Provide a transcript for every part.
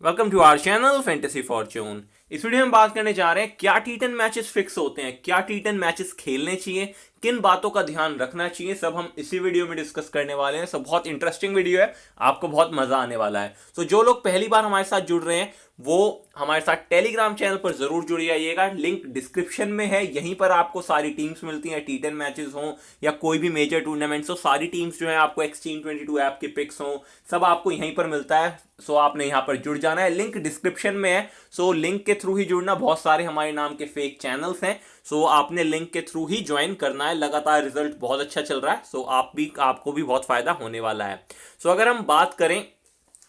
Welcome to our channel fantasy fortune. इस video में बात करने जा रहे हैं क्या टी10 मैचेस फिक्स होते हैं, क्या टी10 मैचेस खेलने चाहिए, किन बातों का ध्यान रखना चाहिए, सब हम इसी वीडियो में डिस्कस करने वाले हैं। सब बहुत इंटरेस्टिंग वीडियो है, आपको बहुत मजा आने वाला है। तो जो लोग पहली बार हमारे साथ जुड़ रहे हैं वो हमारे साथ टेलीग्राम चैनल पर जरूर जुड़ जाइएगा, लिंक डिस्क्रिप्शन में है। यहीं पर आपको सारी टीम्स मिलती हैं, टी10 मैचेस हो या कोई भी मेजर टूर्नामेंट्स हो, सारी टीम्स जो है आपको X-Team22 ऐप के पिक्स हो, सब आपको यहीं पर मिलता है। सो आपने यहां पर जुड़ जाना है, लिंक डिस्क्रिप्शन में है। सो लिंक के थ्रू ही जुड़ना। बहुत सारे हमारे नाम के फेक चैनल्स हैं, सो आपने लिंक के थ्रू ही ज्वाइन करना है। लगातार रिजल्ट बहुत अच्छा चल रहा है, सो आपको भी बहुत फायदा होने वाला है। सो अगर हम बात करें,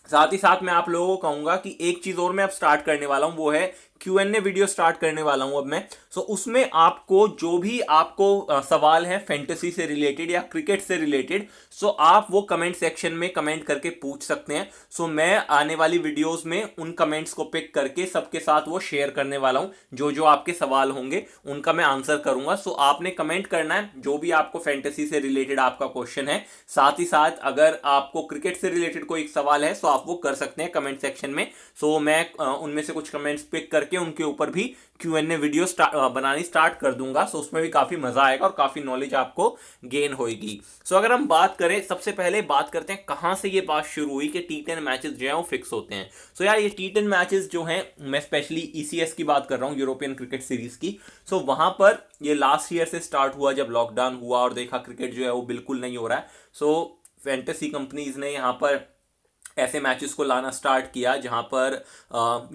साथ ही साथ मैं आप लोगों को कहूंगा कि एक चीज और मैं अब स्टार्ट करने वाला हूं, वो है Q&A वीडियो स्टार्ट करने वाला हूं अब मैं। सो उसमें आपको जो भी आपको सवाल है फैंटेसी से रिलेटेड या क्रिकेट से रिलेटेड, सो आप वो कमेंट सेक्शन में कमेंट करके पूछ सकते हैं। सो मैं आने वाली वीडियोस में उन कमेंट्स को पिक करके सबके साथ वो शेयर करने वाला हूं। जो जो आपके सवाल होंगे उनका मैं आंसर करूंगा। सो आपने कमेंट करना है जो भी आपको फैंटेसी से रिलेटेड आपका क्वेश्चन है। साथ ही साथ अगर आपको क्रिकेट से रिलेटेड कोई सवाल है तो आप वो कर सकते हैं कमेंट सेक्शन में। सो मैं उनमें से कुछ कमेंट्स पिक करके उनके ऊपर भी Q&A वीडियो बनानी स्टार्ट कर दूंगा। सो उसमें भी काफी मजा आएगा और काफी नॉलेज आपको गेन होगी। सो अगर हम बात करें, सबसे पहले बात करते हैं कहां से ये बात शुरू हुई कि टी10 मैचेस जो है वो फिक्स होते हैं। सो यार ये टी10 मैचेस जो हैं, मैं स्पेशली ECS की बात कर रहा हूं, यूरोपियन क्रिकेट सीरीज की। सो वहां पर ये लास्ट ईयर से स्टार्ट हुआ जब लॉकडाउन हुआ और देखा क्रिकेट जो है वो बिल्कुल नहीं हो रहा है। सो फैंटेसी कंपनीज ने यहाँ पर ऐसे मैचेस को लाना स्टार्ट किया जहां पर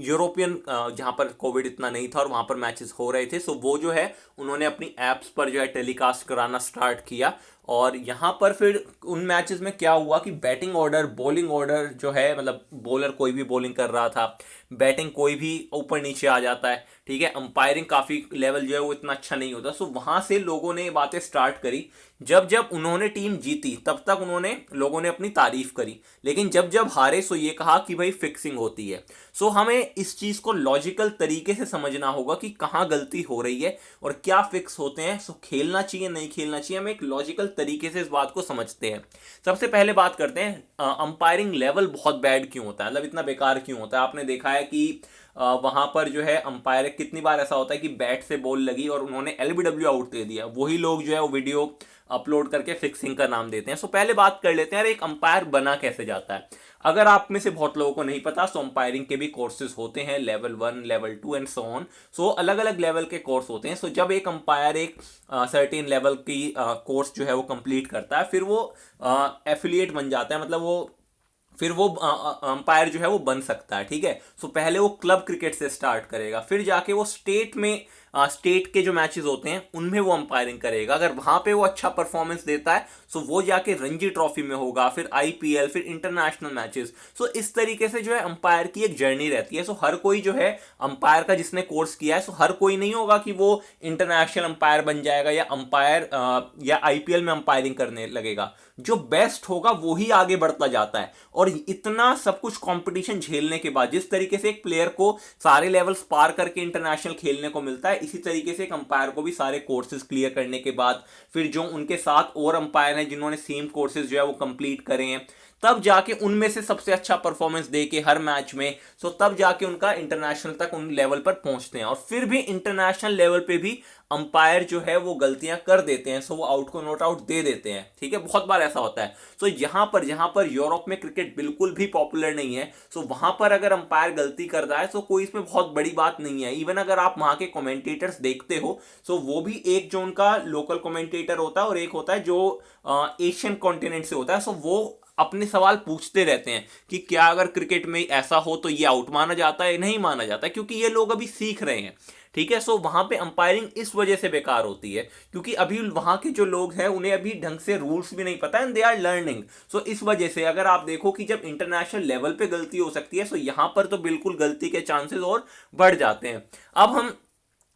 यूरोपियन, जहां पर कोविड इतना नहीं था और वहां पर मैचेस हो रहे थे। सो वो जो है उन्होंने अपनी एप्स पर जो है टेलीकास्ट कराना स्टार्ट किया। और यहां पर फिर उन मैचेस में क्या हुआ कि बैटिंग ऑर्डर, बॉलिंग ऑर्डर जो है, मतलब बॉलर कोई भी बॉलिंग कर रहा था, बैटिंग कोई भी ऊपर नीचे आ जाता है, ठीक है। अंपायरिंग काफी लेवल जो है वो इतना अच्छा नहीं होता। सो वहां से लोगों ने ये बातें स्टार्ट करी। जब जब उन्होंने टीम जीती तब तक उन्होंने लोगों ने अपनी तारीफ करी, लेकिन जब जब हारे सो ये कहा कि भाई फिक्सिंग होती है। सो हमें इस चीज को लॉजिकल तरीके से समझना होगा कि कहां गलती हो रही है और क्या फिक्स होते हैं। सो खेलना चाहिए नहीं खेलना चाहिए, हम एक लॉजिकल तरीके से इस बात को समझते हैं। सबसे पहले बात करते हैं अंपायरिंग लेवल बहुत बैड क्यों होता है, मतलब इतना बेकार क्यों होता है। आपने देखा है कि वहां पर जो है अंपायर, कितनी बार ऐसा होता है कि बैट से बॉल लगी और उन्होंने LBW आउट दे दिया, वही लोग जो है वो वीडियो अपलोड करके फिक्सिंग का नाम देते हैं। सो पहले बात कर लेते हैं एक अंपायर बना कैसे जाता है। अगर आप में से बहुत लोगों को नहीं पता, सो अंपायरिंग के भी कोर्सेज होते हैं, level 1, level 2 and so on. So अलग अलग लेवल के कोर्स होते हैं। सो जब एक अंपायर एक सर्टेन लेवल की कोर्स जो है वो कंप्लीट करता है, फिर वो एफिलिएट बन जाता है, मतलब वो फिर वो अंपायर जो है वो बन सकता है, ठीक है। सो पहले वो क्लब क्रिकेट से स्टार्ट करेगा, फिर जाके वो स्टेट में, स्टेट के जो मैचेस होते हैं उनमें वो अंपायरिंग करेगा। अगर वहां पे वो अच्छा परफॉर्मेंस देता है सो वो जाके रणजी ट्रॉफी में होगा, फिर IPL, फिर इंटरनेशनल मैचेस। सो इस तरीके से जो है अंपायर की एक जर्नी रहती है। सो हर कोई जो है अंपायर का जिसने कोर्स किया है, सो हर कोई नहीं होगा कि वो इंटरनेशनल अंपायर बन जाएगा या अंपायर या IPL में अंपायरिंग करने लगेगा। जो बेस्ट होगा वो ही आगे बढ़ता जाता है। और इतना सब कुछ कंपटीशन झेलने के बाद जिस तरीके से एक प्लेयर को सारे लेवल्स पार करके इंटरनेशनल खेलने को मिलता है, इसी तरीके से एक अंपायर को भी सारे कोर्सेज क्लियर करने के बाद, फिर जो उनके साथ और अंपायर हैं जिन्होंने सेम कोर्सेज जो है वो कंप्लीट करे हैं, तब जाके उनमें से सबसे अच्छा परफॉर्मेंस दे के हर मैच में, सो तब जाके उनका इंटरनेशनल तक उन लेवल पर पहुंचते हैं। और फिर भी इंटरनेशनल लेवल पे भी अंपायर जो है वो गलतियां कर देते हैं, सो वो आउट को नॉट आउट दे देते हैं, ठीक है। बहुत बार ऐसा होता है। सो जहां पर यूरोप में क्रिकेट बिल्कुल भी पॉपुलर नहीं है, सो वहां पर अगर अंपायर गलती कर रहा है तो कोई इसमें बहुत बड़ी बात नहीं है। इवन अगर आप वहां के कमेंटेटर्स देखते हो, सो वो भी एक जो उनका लोकल कमेंटेटर होता है और एक होता है जो एशियन कॉन्टिनेंट से होता है। सो वो अपने सवाल पूछते रहते हैं कि क्या अगर क्रिकेट में ऐसा हो तो ये आउट माना जाता है, नहीं माना जाता, क्योंकि ये लोग अभी सीख रहे हैं, ठीक है। सो वहां पे अंपायरिंग इस वजह से बेकार होती है क्योंकि अभी वहां के जो लोग हैं उन्हें अभी ढंग से रूल्स भी नहीं पता एंड दे आर लर्निंग। सो इस वजह से अगर आप देखो कि जब इंटरनेशनल लेवल पे गलती हो सकती है, सो यहां पर तो बिल्कुल गलती के चांसेस और बढ़ जाते हैं। अब हम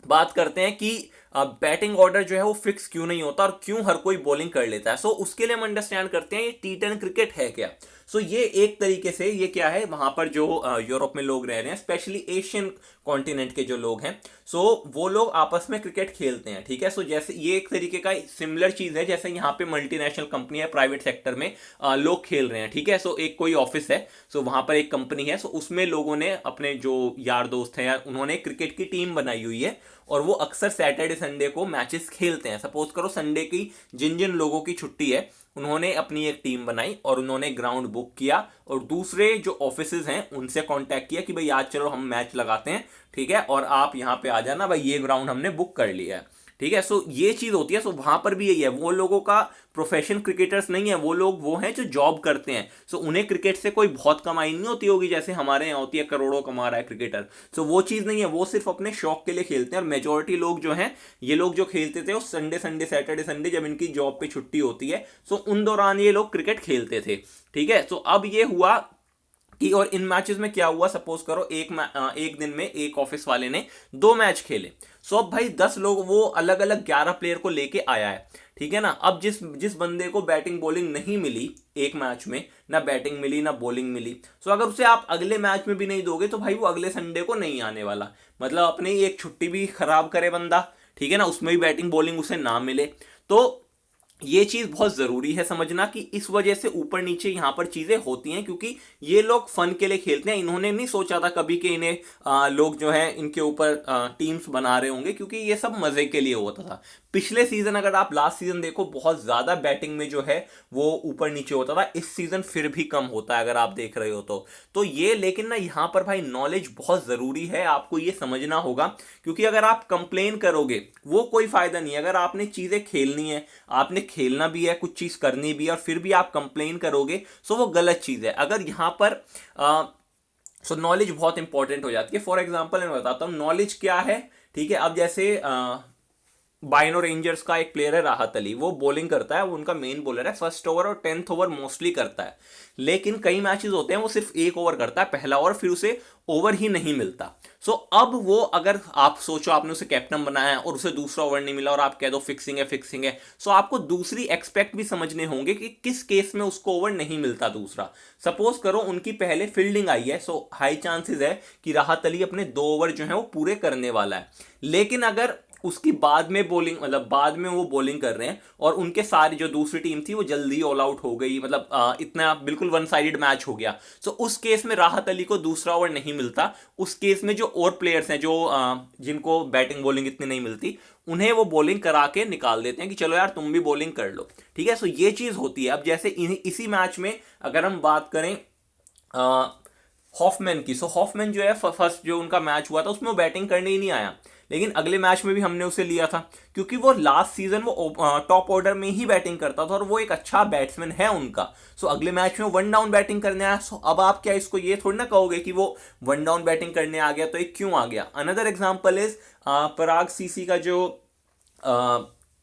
बात करते हैं कि बैटिंग ऑर्डर जो है वो फिक्स क्यों नहीं होता और क्यों हर कोई बॉलिंग कर लेता है। सो उसके लिए हम अंडरस्टैंड करते हैं ये टी10 क्रिकेट है क्या। सो ये एक तरीके से ये क्या है, वहां पर जो यूरोप में लोग रह रहे हैं, स्पेशली एशियन कॉन्टिनेंट के जो लोग हैं, सो वो लोग आपस में क्रिकेट खेलते हैं, ठीक है। सो जैसे ये एक तरीके का सिमिलर चीज है जैसे यहाँ पे मल्टीनेशनल कंपनी है, प्राइवेट सेक्टर में लोग खेल रहे हैं, ठीक है। सो एक कोई ऑफिस है, सो वहां पर एक कंपनी है, सो उसमें लोगों ने अपने जो यार दोस्त हैं, उन्होंने क्रिकेट की टीम बनाई हुई है और वो अक्सर सैटरडे संडे को मैचेस खेलते हैं। सपोज करो संडे की जिन जिन लोगों की छुट्टी है, उन्होंने अपनी एक टीम बनाई और उन्होंने ग्राउंड बुक किया और दूसरे जो ऑफिसेज हैं उनसे कांटेक्ट किया कि भाई आज चलो हम मैच लगाते हैं, ठीक है, और आप यहाँ पे आ जाना भाई, ये ग्राउंड हमने बुक कर लिया है, ठीक है। सो ये चीज होती है। सो वहां पर भी यही है, वो लोगों का प्रोफेशन क्रिकेटर्स नहीं है, वो लोग वो हैं जो जॉब करते हैं। सो उन्हें क्रिकेट से कोई बहुत कमाई नहीं होती होगी जैसे हमारे यहाँ होती है, करोड़ों कमा रहा है क्रिकेटर। सो वो चीज नहीं है, वो सिर्फ अपने शौक के लिए खेलते हैं। और मेजोरिटी लोग जो हैं, ये लोग जो खेलते थे वो संडे संडे सैटरडे संडे जब इनकी जॉब पे छुट्टी होती है, सो उन दौरान ये लोग क्रिकेट खेलते थे, ठीक है। सो अब ये हुआ कि और इन मैचेस में क्या हुआ, सपोज करो एक दिन में एक ऑफिस वाले ने 2 मैच खेले। सो अब भाई 10 लोग, वो अलग अलग 11 प्लेयर को लेके आया है, ठीक है ना। अब जिस जिस बंदे को बैटिंग बॉलिंग नहीं मिली एक मैच में, ना बैटिंग मिली ना बॉलिंग मिली, सो अगर उसे आप अगले मैच में भी नहीं दोगे तो भाई वो अगले संडे को नहीं आने वाला। मतलब अपनी एक छुट्टी भी खराब करे बंदा, ठीक है ना, उसमें भी बैटिंग बॉलिंग उसे ना मिले। तो ये चीज बहुत जरूरी है समझना कि इस वजह से ऊपर नीचे यहां पर चीजें होती हैं, क्योंकि ये लोग फन के लिए खेलते हैं। इन्होंने नहीं सोचा था कभी कि इन्हें लोग जो है इनके ऊपर टीम्स बना रहे होंगे, क्योंकि ये सब मजे के लिए होता था। पिछले सीजन अगर आप लास्ट सीजन देखो, बहुत ज्यादा बैटिंग में जो है वो ऊपर नीचे होता था। इस सीजन फिर भी कम होता है अगर आप देख रहे हो तो ये, लेकिन ना यहां पर भाई नॉलेज बहुत जरूरी है, आपको ये समझना होगा। क्योंकि अगर आप कंप्लेन करोगे वो कोई फायदा नहीं है। अगर आपने चीजें खेलनी है, आपने खेलना भी है, कुछ चीज करनी भी है, और फिर भी आप कंप्लेन करोगे, सो वो गलत चीज है। अगर यहां पर सो नॉलेज बहुत इंपॉर्टेंट हो जाती है। फॉर एग्जांपल मैं बताता हूं नॉलेज क्या है, ठीक है। अब जैसे बाइनो रेंजर्स का एक प्लेयर है राहत अली, वो बॉलिंग करता है, वो उनका मेन बॉलर है, फर्स्ट ओवर और 10th ओवर मोस्टली करता है। लेकिन कई मैचेस होते हैं वो सिर्फ 1 ओवर करता है पहला ओवर, फिर उसे ओवर ही नहीं मिलता। सो अब वो, अगर आप सोचो आपने उसे कैप्टन बनाया है और उसे दूसरा ओवर नहीं मिला और आप कह दो फिक्सिंग है फिक्सिंग है, सो आपको दूसरी एक्सपेक्ट भी समझने होंगे कि किस केस में उसको ओवर नहीं मिलता दूसरा। सपोज करो उनकी पहले फील्डिंग आई है, सो हाई चांसेस है कि राहत अली अपने 2 ओवर जो है वो पूरे करने वाला है। लेकिन अगर उसकी बाद में बॉलिंग, मतलब बाद में वो बॉलिंग कर रहे हैं और उनके सारी जो दूसरी टीम थी वो जल्दी ऑल आउट हो गई, मतलब इतना बिल्कुल वन साइडेड मैच हो गया, सो उस केस में राहत अली को दूसरा ओवर नहीं मिलता। उस केस में जो और प्लेयर्स हैं जो जिनको बैटिंग बॉलिंग इतनी नहीं मिलती, उन्हें वो बॉलिंग करा के निकाल देते हैं कि चलो यार तुम भी बॉलिंग कर लो, ठीक है। सो ये चीज होती है। अब जैसे इसी मैच में अगर हम बात करें हॉफमैन की, सो हॉफमैन जो है फर्स्ट जो उनका मैच हुआ था उसमें वो बैटिंग करने ही नहीं आया, लेकिन अगले मैच में भी हमने उसे लिया था क्योंकि वो लास्ट सीजन वो टॉप ऑर्डर में ही बैटिंग करता था और वो एक अच्छा बैट्समैन है उनका। सो अगले मैच में 1 डाउन बैटिंग करने आया। सो अब आप क्या इसको ये थोड़ी ना कहोगे कि वो 1 डाउन बैटिंग करने आ गया तो ये क्यों आ गया। Another example is Parag CC का जो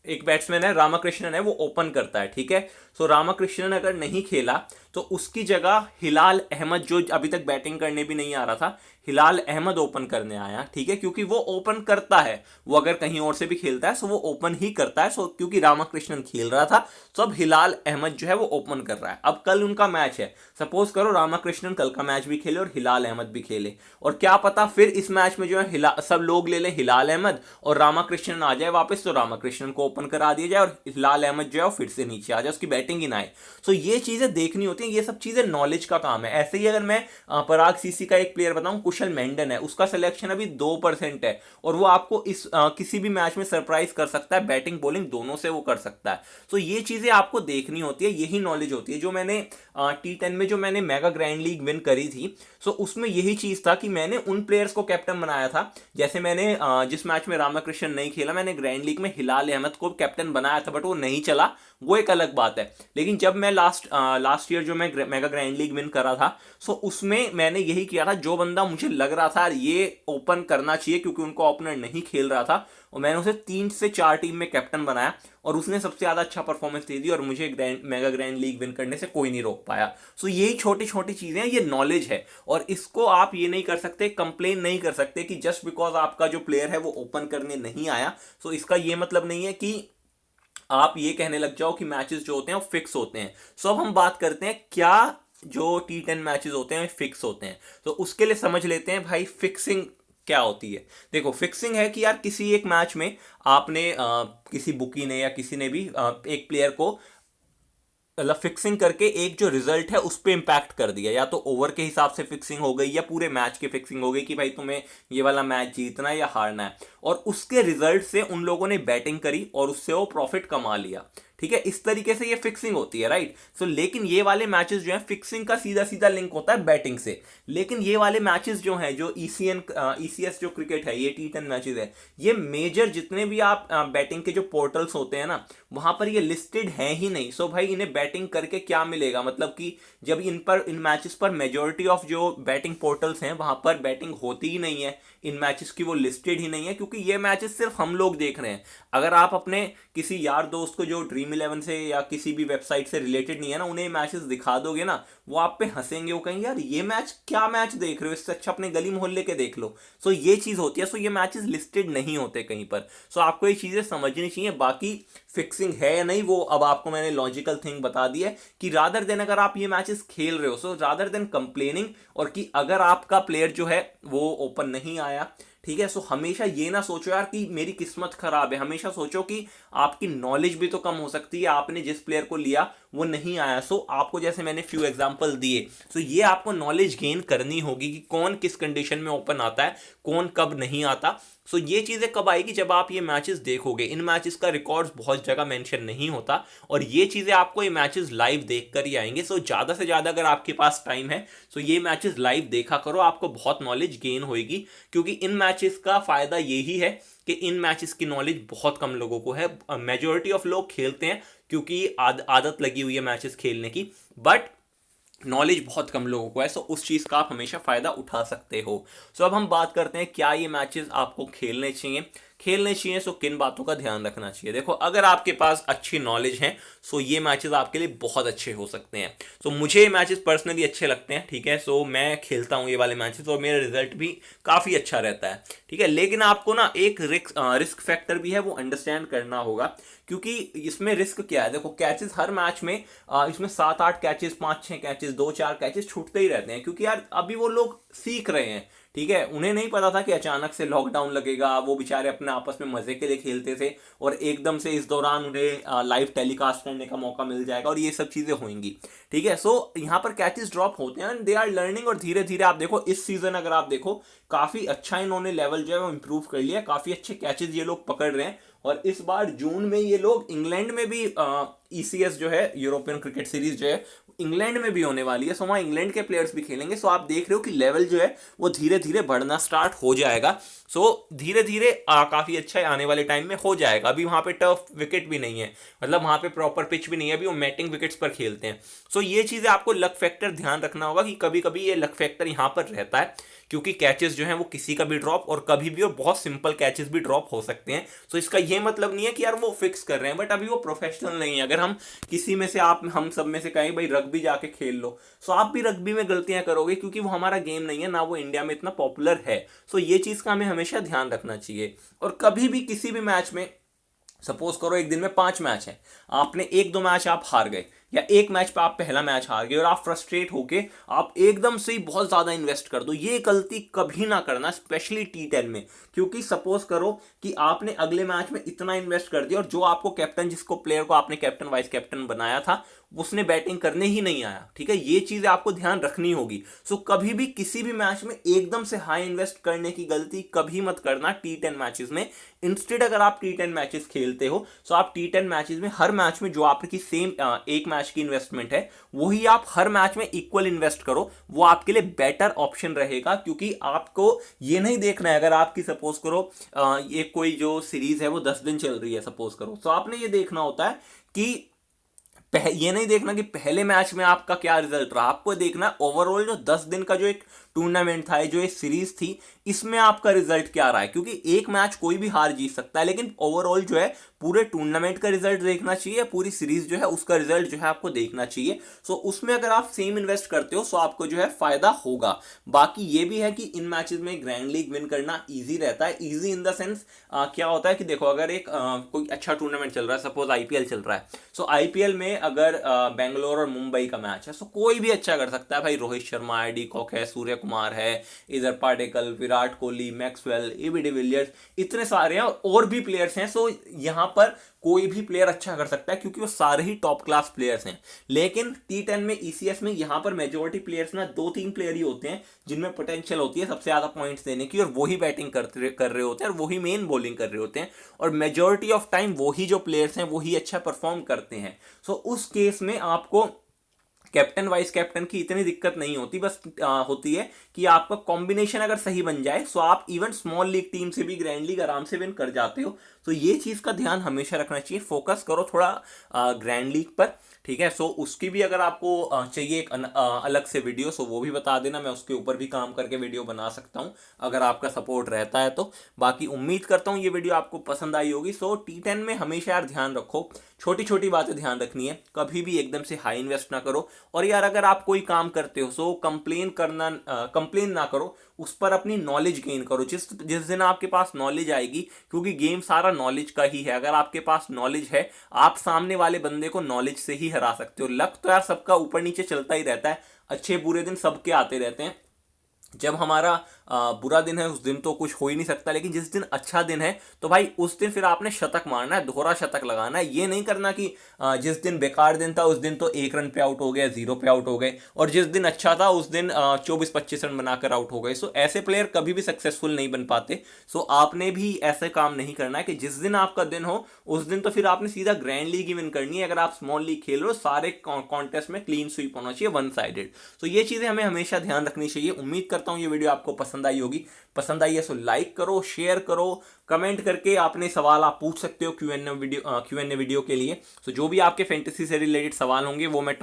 एक बैट्समैन है रामाकृष्णन है, वो ओपन करता है, ठीक है। सो रामाकृष्णन अगर नहीं खेला तो उसकी जगह हिलाल अहमद, जो अभी तक बैटिंग करने भी नहीं आ रहा था, हिलाल अहमद ओपन करने आया, ठीक है, क्योंकि वो ओपन करता है। वो अगर कहीं और से भी खेलता है तो वो ओपन ही करता है। सो क्योंकि रामाकृष्णन खेल रहा था तो अब हिलाल अहमद जो है वो ओपन कर रहा है। अब कल उनका मैच है, सपोज करो रामाकृष्णन कल का मैच भी खेले और हिलाल अहमद भी खेले, और क्या पता फिर इस मैच में जो है सब लोग ले लें हिलाल अहमद और रामाकृष्णन आ जाए वापस, तो रामाकृष्णन को ओपन करा दिया जाए और हिलाल अहमद जो है फिर से नीचे आ जाए, उसकी बैटिंग ही ना आए। सो ये चीजें देखनी होती हैं, ये सब चीजें नॉलेज का काम है। ऐसे ही अगर मैं पराग सीसी का एक प्लेयर बताऊं, कुशल मेंडन है, उसका सिलेक्शन अभी 2% है और वो आपको इस किसी भी मैच में सरप्राइज कर सकता है, बैटिंग बॉलिंग दोनों से वो कर सकता है। तो ये चीजें आपको देखनी होती है, यही नॉलेज होती है। जो मैंने T10 में जो मैंने मेगा ग्रैंड लीग विन करी थी, सो उसमें यही चीज था कि मैंने उन प्लेयर्स को कैप्टन बनाया था। जैसे मैंने जिस मैच में रामाकृष्णन नहीं खेला, मैंने ग्रैंड लीग में हिलाल अहमद को कैप्टन बनाया था, बट वो नहीं चला, वो एक अलग बात है। लेकिन जब मैं लास्ट ईयर जो मैं मेगा ग्रैंड लीग विन करा था, सो उसमें मैंने यही किया था, जो बंदा मुझे लग रहा था ये ओपन करना चाहिए क्योंकि उनका ओपनर नहीं खेल रहा था, और मैंने उसे 3 से 4 टीम में कैप्टन बनाया और उसने सबसे ज़्यादा अच्छा परफॉर्मेंस दे दी और मुझे मेगा ग्रैंड लीग विन करने से कोई नहीं रोक पाया। सो यही छोटी छोटी चीज़ें हैं, ये नॉलेज है और इसको आप ये नहीं कर सकते, कंप्लेन नहीं कर सकते कि जस्ट बिकॉज आपका जो प्लेयर है वो ओपन करने नहीं आया, सो इसका ये मतलब नहीं है कि आप ये कहने लग जाओ कि मैचेस जो होते हैं वो फिक्स होते हैं। सो अब हम बात करते हैं क्या जो T10 मैचेस होते हैं फिक्स होते हैं। तो उसके लिए समझ लेते हैं भाई फिक्सिंग क्या होती है। देखो फिक्सिंग है कि यार किसी एक मैच में आपने किसी बुकी ने या किसी ने भी एक प्लेयर को मतलब फिक्सिंग करके एक जो रिजल्ट है उस पर इंपैक्ट कर दिया, या तो ओवर के हिसाब से फिक्सिंग हो गई या पूरे मैच की फिक्सिंग हो गई कि भाई तुम्हें ये वाला मैच जीतना है या हारना है, और उसके रिजल्ट से उन लोगों ने बैटिंग करी और उससे वो प्रॉफिट कमा लिया। ठीक है, इस तरीके से ये फिक्सिंग होती है, राइट। सो लेकिन ये वाले मैचेस जो है फिक्सिंग का सीधा सीधा लिंक होता है बैटिंग से। लेकिन ये वाले मैचेस जो हैं, जो ईसीएस जो क्रिकेट है, ये T10 मैचेस है, ये मेजर जितने भी आप बैटिंग के जो पोर्टल्स होते हैं ना, वहां पर ये लिस्टेड है ही नहीं। सो भाई इन्हें बैटिंग करके क्या मिलेगा, मतलब कि जब इन मैचेस पर मेजोरिटी ऑफ जो बैटिंग पोर्टल्स हैं वहां पर बैटिंग होती ही नहीं है, इन मैचेस की वो लिस्टेड ही नहीं है, क्योंकि ये मैचेस सिर्फ हम लोग देख रहे हैं। अगर आप अपने किसी यार दोस्त को जो ड्रीम 11 से या किसी भी वेबसाइट से रिलेटेड नहीं है ना, उन्हें मैचेस दिखा दोगे ना, वो आप पे हंसेंगे, वो कहेंगे यार ये मैच क्या मैच देख रहे हो, इससे अच्छा अपने गली मोहल्ले के देख लो। सो ये चीज होती है। सो ये मैचेस लिस्टेड नहीं होते कहीं पर। सो आपको ये चीजें समझनी चाहिए। बाकी फिक्सिंग है या नहीं वो अब आपको मैंने लॉजिकल थिंग बता दी है कि रादर देन अगर आप ये मैचेस खेल रहे हो, सो रादर देन कंप्लेनिंग और कि अगर आपका प्लेयर जो है वो ओपन नहीं आया, ठीक है, सो हमेशा ये ना सोचो यार कि मेरी किस्मत खराब है। हमेशा सोचो कि आपकी नॉलेज भी तो कम हो सकती है, आपने जिस प्लेयर को लिया वो नहीं आया। सो आपको जैसे मैंने फ्यू एग्जांपल दिए, सो ये आपको नॉलेज गेन करनी होगी कि कौन किस कंडीशन में ओपन आता है, कौन कब नहीं आता। सो ये चीजें कब आएगी, जब आप ये मैचेस देखोगे। इन मैचेस का रिकॉर्ड्स बहुत जगह मेंशन नहीं होता और ये चीजें आपको ये मैचेस लाइव देखकर ही आएंगे। सो ज्यादा से ज्यादा अगर आपके पास टाइम है, सो ये मैचेस लाइव देखा करो, आपको बहुत नॉलेज गेन होगी। क्योंकि इन मैचेस का फायदा यही है कि इन मैचेस की नॉलेज बहुत कम लोगों को है। मेजोरिटी ऑफ लोग खेलते हैं क्योंकि आदत लगी हुई है मैचेस खेलने की, बट नॉलेज बहुत कम लोगों को है। सो उस चीज़ का आप हमेशा फ़ायदा उठा सकते हो। सो अब हम बात करते हैं क्या ये मैचेस आपको खेलने चाहिए। सो किन बातों का ध्यान रखना चाहिए। देखो अगर आपके पास अच्छी नॉलेज है, सो ये मैचेस आपके लिए बहुत अच्छे हो सकते हैं। सो मुझे ये मैचेस पर्सनली अच्छे लगते हैं, ठीक है। सो मैं खेलता हूँ ये वाले मैचेस और मेरा रिजल्ट भी काफ़ी अच्छा रहता है, ठीक है। लेकिन आपको ना एक रिस्क फैक्टर भी है, वो अंडरस्टैंड करना होगा। क्योंकि इसमें रिस्क क्या है, देखो कैचेस हर मैच में इसमें 7-8 कैचेस, 5-6 कैचेस, 2-4 कैचेस छूटते ही रहते हैं, क्योंकि यार अभी वो लोग सीख रहे हैं, ठीक है। उन्हें नहीं पता था कि अचानक से लॉकडाउन लगेगा। वो बेचारे अपने आपस में मजे के लिए खेलते थे और एकदम से इस दौरान उन्हें लाइव टेलीकास्ट करने का मौका मिल जाएगा और ये सब चीजें होंगी, ठीक है। सो यहाँ पर कैचेस ड्रॉप होते हैं, दे आर लर्निंग, और धीरे धीरे आप देखो इस सीजन अगर आप देखो काफी अच्छा इन्होंने लेवल जो है वो इंप्रूव कर लिया, काफी अच्छे कैचेस ये लोग पकड़ रहे हैं। और इस बार जून में ये लोग इंग्लैंड में भी ईसीएस जो है, यूरोपियन क्रिकेट सीरीज जो है, इंग्लैंड में भी होने वाली है। सो वहाँ इंग्लैंड के प्लेयर्स भी खेलेंगे। सो आप देख रहे हो कि लेवल जो है वो धीरे धीरे बढ़ना स्टार्ट हो जाएगा। सो धीरे धीरे काफ़ी अच्छा आने वाले टाइम में हो जाएगा। अभी वहाँ पे टफ विकेट भी नहीं है, मतलब वहाँ पे प्रॉपर पिच भी नहीं है, अभी वो मैटिंग विकेट्स पर खेलते हैं। सो ये चीज़ें आपको लक फैक्टर ध्यान रखना होगा कि कभी कभी ये लक फैक्टर यहाँ पर रहता है, क्योंकि कैचेस जो हैं वो किसी का भी ड्रॉप और कभी भी वो बहुत सिंपल कैचेस भी ड्रॉप हो सकते हैं। सो इसका ये मतलब नहीं है कि यार वो फिक्स कर रहे हैं, बट अभी वो प्रोफेशनल नहीं है। अगर हम किसी में से हम सब में से कहें भाई रग्बी जाके खेल लो, सो आप भी रग्बी में गलतियां करोगे, क्योंकि वो हमारा गेम नहीं है, ना वो इंडिया में इतना पॉपुलर है। सो ये चीज़ का हमें हमेशा ध्यान रखना चाहिए। और कभी भी किसी भी मैच में, सपोज करो एक दिन में 5 मैच है, आपने 1-2 मैच आप हार गए, या एक मैच पे आप पहला मैच हार गए और आप फ्रस्ट्रेट होके आप एकदम से ही बहुत ज्यादा इन्वेस्ट कर दो, ये गलती कभी ना करना, स्पेशली T10 में। क्योंकि सपोज करो कि आपने अगले मैच में इतना इन्वेस्ट कर दिया और जो आपको कैप्टन, जिसको प्लेयर को आपने कैप्टन वाइस कैप्टन बनाया था, उसने बैटिंग करने ही नहीं आया, ठीक है। ये चीजें आपको ध्यान रखनी होगी। सो कभी भी किसी भी मैच में एकदम से हाई इन्वेस्ट करने की गलती कभी मत करना T10 मैचेस में। इंस्टेड अगर आप T10 मैचेस खेलते हो, सो आप T10 मैचेस में हर मैच में जो आपकी सेम एक मैच की इन्वेस्टमेंट है वही आप हर मैच में इक्वल इन्वेस्ट करो, वो आपके लिए बेटर ऑप्शन रहेगा। क्योंकि आपको ये नहीं देखना है, अगर आपकी सपोज करो ये कोई जो सीरीज है वो 10 दिन चल रही है सपोज करो, तो आपने ये देखना होता है कि ये नहीं देखना कि पहले मैच में आपका क्या रिजल्ट रहा, आपको देखना ओवरऑल जो 10 दिन का जो एक टूर्नामेंट था, जो एक सीरीज थी, इसमें आपका रिजल्ट क्या रहा है। क्योंकि एक मैच कोई भी हार जीत सकता है, लेकिन ओवरऑल जो है पूरे टूर्नामेंट का रिजल्ट देखना चाहिए, पूरी सीरीज जो है उसका रिजल्ट जो है आपको देखना चाहिए। सो उसमें अगर आप सेम इन्वेस्ट करते हो तो आपको जो है फायदा होगा। बाकी ये भी है कि इन मैचेस में ग्रैंड लीग विन करना इजी रहता है। इजी इन द सेंस क्या होता है कि देखो, अगर एक कोई अच्छा टूर्नामेंट चल रहा है, सपोज आईपीएल चल रहा है, सो आईपीएल में अगर बेंगलोर और मुंबई का मैच है, सो कोई भी अच्छा कर सकता है भाई। रोहित शर्मा, एडी कॉक है, सूर्य कुमार है, इधर Padikkal, Virat Kohli, Maxwell, AB de Villiers, इतने सारे हैं और भी प्लेयर्स हैं। सो यहां पर कोई भी प्लेयर अच्छा कर सकता है क्योंकि वो सारे ही टॉप क्लास प्लेयर्स हैं। लेकिन T10 में, ईसीएस में यहां पर मेजोरिटी प्लेयर्स ना 2-3 प्लेयर ही होते हैं जिनमें पोटेंशियल होती है सबसे ज्यादा पॉइंट्स देने की, और वही बैटिंग कर रहे होते हैं और वही मेन बॉलिंग कर रहे होते हैं, और मेजोरिटी ऑफ टाइम वही जो प्लेयर्स हैं वही अच्छा परफॉर्म करते हैं। सो उस केस में आपको कैप्टन वाइस कैप्टन की इतनी दिक्कत नहीं होती, बस होती है कि आपका कॉम्बिनेशन अगर सही बन जाए सो आप इवन स्मॉल लीग टीम से भी ग्रैंड लीग आराम से विन कर जाते हो। तो ये चीज का ध्यान हमेशा रखना चाहिए, फोकस करो थोड़ा ग्रैंड लीग पर, ठीक है। सो उसकी भी अगर आपको चाहिए एक अलग से वीडियो, सो वो भी बता देना, मैं उसके ऊपर भी काम करके वीडियो बना सकता हूं अगर आपका सपोर्ट रहता है तो। बाकी उम्मीद करता हूं ये वीडियो आपको पसंद आई होगी। सो T10 में हमेशा यार ध्यान रखो, छोटी छोटी बातें ध्यान रखनी है, कभी भी एकदम से हाई इन्वेस्ट ना करो। और यार अगर आप कोई काम करते हो सो कंप्लेन ना करो, उस पर अपनी नॉलेज गेन करो। जिस जिस दिन आपके पास नॉलेज आएगी, क्योंकि गेम सारा नॉलेज का ही है, अगर आपके पास नॉलेज है आप सामने वाले बंदे को नॉलेज से ही हरा सकते हो। लक तो यार सबका ऊपर नीचे चलता ही रहता है, अच्छे बुरे दिन सबके आते रहते हैं। जब हमारा बुरा दिन है उस दिन तो कुछ हो ही नहीं सकता, लेकिन जिस दिन अच्छा दिन है तो भाई उस दिन फिर आपने शतक मारना है, दोहरा शतक लगाना है। ये नहीं करना कि जिस दिन बेकार दिन था उस दिन तो 1 रन पे आउट हो गए, 0 पे आउट हो गए, और जिस दिन अच्छा था उस दिन 24-25 रन बनाकर आउट हो गए। सो ऐसे प्लेयर कभी भी सक्सेसफुल नहीं बन पाते। सो आपने भी ऐसे काम नहीं करना है कि जिस दिन आपका दिन हो उस दिन तो फिर आपने सीधा ग्रैंड लीग ही विन करनी है। अगर आप स्मॉल लीग खेल रहे हो, सारे कॉन्टेस्ट में क्लीन स्वीप होना चाहिए, वन साइडेड। तो ये चीजें हमें हमेशा ध्यान रखनी चाहिए। उम्मीद करता हूं ये वीडियो आपको पसंद आई होगी। पसंद आई है सो लाइक करो, शेयर करो, कमेंट करके अपने सवाल आप पूछ सकते हो क्यूएनए वीडियो के लिए। तो जो भी आपके फैंटेसी से रिलेटेड सवाल होंगे वो मैं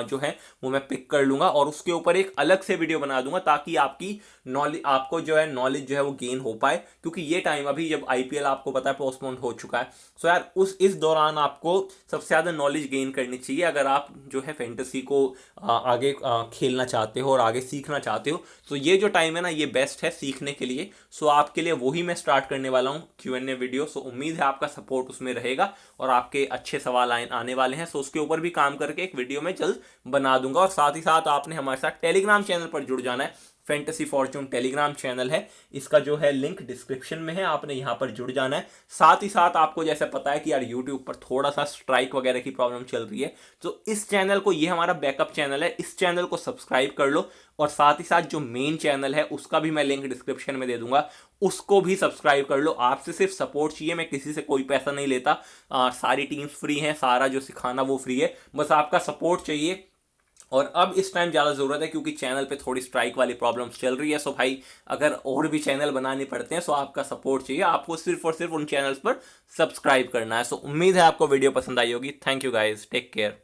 जो है वो मैं पिक कर लूंगा और उसके ऊपर एक अलग से वीडियो बना दूंगा, ताकि आपकी नॉलेज, आपको जो है नॉलेज जो है वो गेन हो पाए। क्योंकि ये टाइम अभी जब आईपीएल आपको पता है पोस्टपोन हो चुका है, सो यार इस दौरान आपको सबसे ज्यादा नॉलेज गेन करनी चाहिए अगर आप जो है फैंटेसी को आगे खेलना चाहते हो और आगे सीखना चाहते हो। तो ये जो टाइम है ना, ये बेस्ट है सीखने के लिए। सो आपके लिए वही मैं स्टार्ट करने वाला हूं, क्यूएनए वीडियो। सो उम्मीद है आपका सपोर्ट उसमें रहेगा और आपके अच्छे सवाल आने वाले हैं। सो उसके ऊपर भी काम करके एक वीडियो में जल्द बना दूंगा। और साथ ही साथ आपने हमारे साथ टेलीग्राम चैनल पर जुड़ जाना है। फैंटेसी फॉर्च्यून टेलीग्राम चैनल है, इसका जो है लिंक डिस्क्रिप्शन में है, आपने यहां पर जुड़ जाना है। साथ ही साथ आपको जैसे पता है कि यार यूट्यूब पर थोड़ा सा स्ट्राइक वगैरह की प्रॉब्लम चल रही है, तो इस चैनल को, ये हमारा बैकअप चैनल है, इस चैनल को सब्सक्राइब कर लो। और साथ ही साथ जो मेन चैनल है उसका भी मैं लिंक डिस्क्रिप्शन में दे दूंगा, उसको भी सब्सक्राइब कर लो। आपसे सिर्फ सपोर्ट चाहिए, मैं किसी से कोई पैसा नहीं लेता। सारी टीम्स फ्री हैं, सारा जो सिखाना वो फ्री है, बस आपका सपोर्ट चाहिए। और अब इस टाइम ज़्यादा ज़रूरत है क्योंकि चैनल पे थोड़ी स्ट्राइक वाली प्रॉब्लम्स चल रही है। सो भाई अगर और भी चैनल बनाने पड़ते हैं, सो आपका सपोर्ट चाहिए, आपको सिर्फ और सिर्फ उन चैनल्स पर सब्सक्राइब करना है। सो उम्मीद है आपको वीडियो पसंद आई होगी। Thank you guys, take care.